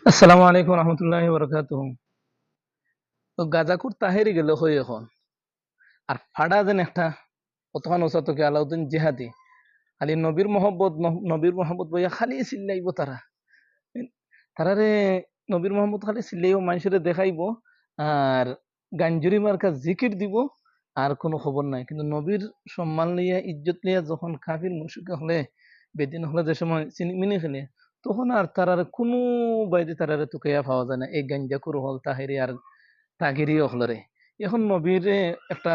আসসালামু আলাইকুম রহমতুল্লাহি বরকাতুহ। তো গাজাকুর তাহেরি গেল হই এখন আর ফাড়া যেন একটা কতখান ওসাতকে আলাউদ্দিন জিহাদি খালি নবীর মোহাম্মদ বইয়া খালি চিল্লাইব তারা তারারে নবীর মোহাম্মদ খালি চিল্লাইব মানুষের দেখাইব আর গাঞ্জুরি মার্কা জিকির দিব আর কোনো খবর নাই। কিন্তু নবীর সম্মান লইয়া ইজ্জত লইয়া যখন কাফির মুশরিক হলে বেদিন হলে যে সময় চিনিমিনি খেলে তখন আর তারার কোনো বাইরে তারারে তুকাইয়া পাওয়া যায় না। এই গাঞ্জাকুর হল তাহেরি আর তাগিরি হলরে এখন নবীরে একটা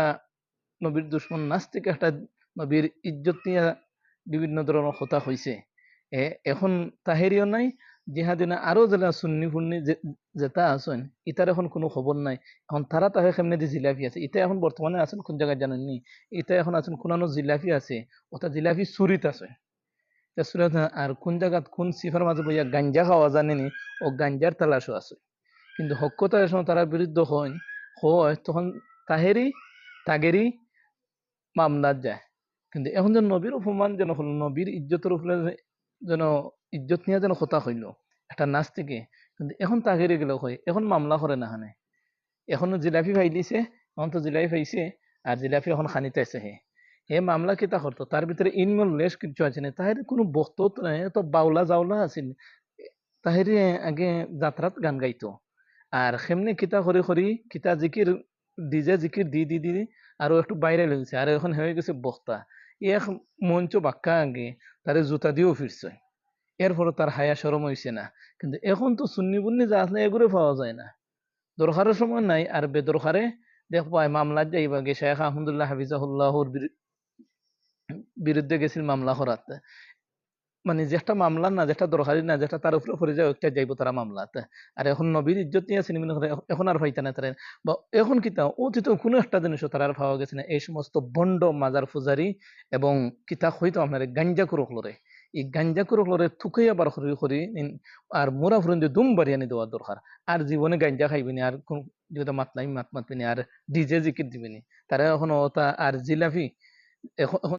নবীর দুশ্মন নাস্তিক একটা নবীর ইজ্জত নিয়ে বিভিন্ন ধরনের কথা হইছে। এখন তাহেরিও নাই, জিহাদিনা আরো যারা সুন্নি ফুন্নি যেটা আছেন ইতার এখন কোনো খবর নাই। এখন তারা তাহে কেমনে দি জিলাপি আছে ইটা এখন বর্তমানে আছেন কোন জায়গায় জানেননি? ইটা এখন আছেন কোনানো জিলাপি আছে, ওটা জিলাপি চুরিত আছে। তা চুরিত আর কোন জায়গাত কোন সিফার মাঝে বইয়া গাঞ্জা খাওয়া জানেনি, ও গাঞ্জার তালাশও আছে। কিন্তু হক্কতার সময় তারা বিরুদ্ধে হয় হয় তখন তাহেরি তাগেরি মামলাত যায়। কিন্তু এখন যেন নবীর অপমান যেন হলো, নবীর ইজ্জতের উপরে যেন ইজ্জত নিয়ে যেন কথা হইল একটা নাস্তিকে, কিন্তু এখন তাগেরি গেল হয় এখন মামলা করে না হানে। এখনো জিলাপি ফাইলিছে, এখন তো জিলাপি পাইছে আর জিলাপি এখন খানিতেছে হে হে মামলা কিতা করতো তার ভিতরে ইনমল লেশ কিছু আছে না। তাহের কোনো বক্তব্য নাই, তো বাউলা জাউলা আছিল। তাহেরি আগে যাত্রাত গান গাইতো আর সেমনি কিতা করি করি কিতা জিকির ডিজে জিকির দি দি দি আরো একটু বাইরে লেগেছে আর এখন হয়ে গেছে বক্তা। এক মঞ্চ বাক্কা আগে তারে জুতা দিয়েও ফিরছে, এরপরে তার হায়া সরম হইছে না। কিন্তু এখন তো সুন্নি বুন্নি যা আছে এগুলো পাওয়া যায় না, দরকারের সময় নাই আর বেদরকারে দেখবো মামলা যাইবা গে শেখ আহমদুল্লাহ হাফিজাহুল্লাহর বিরুদ্ধে গেছিল মামলা করাতে। মানে যেটা মামলা না, যেটা দরকারি না, যেটা তার উপরে পড়ে যায় ওইটা যাইব তারা মামলাতে। আর এখন নবীর ইজ্জত নিয়ে আছে মনে করে এখন আর পাইতা না তারা। বা এখন কিতা অতীত কোনো একটা জিনিসও তারা আর পাওয়া গেছে না। এই সমস্ত বন্ড মাজার পূজারি এবং কিতা হইতো আপনার গাঞ্জা কুরকলরে, এই গাঞ্জা কুরকলরে থুকাইয়া বার করি করি আর মোরা ফুরন দিয়ে দুম বাড়িয়ে আনি দেওয়ার দরকার। আর জীবনে গাঞ্জা খাইবিনি আর কোন যেটা মাতলাই মাত মাতবিনি আর ডিজে জিকির দিবিনি। তারা এখন ওটা আর জিলাপি এখন